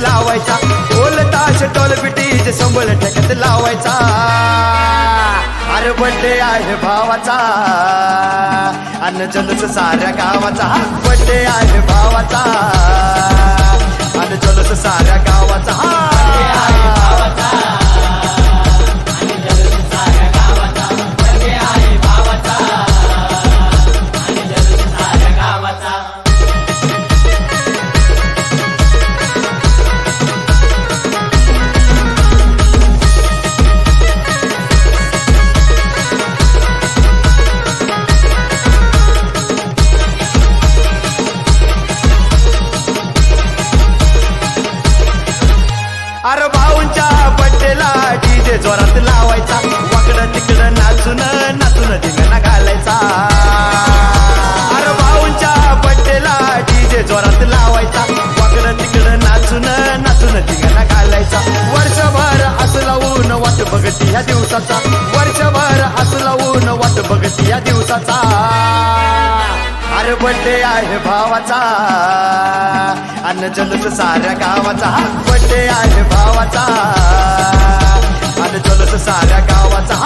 लावायचा ढोल ताश टोल बिटीज संबळ ठेक्यात लावायचा अरे बड्डे आहे भावाचा अन्न जलूस साऱ्या गावाचा बड्डे आहे भावाचा अन्न जलूस साऱ्या गावाचा अरे भाऊंच्या बड्डेला डीजे जोरात लावायचा वाकडं तिकडं नाचून नाचून धिंगाणा घालायचा अरे भाऊंच्या बड्डेला डीजे जोरात लावायचा वाकडं तिकडं नाचून नाचून धिंगाणा घालायचा वर्षभर असं लावून वाट बघती ह्या दिवसाचा वर्षभर असं लावून वाट बघती ह्या दिवसाचा अरे बड्डे आहे भावाचा अन्न जलूस साऱ्या गावाचा बड्डे आहे भावाचा अन्न जलूस साऱ्या गावाचा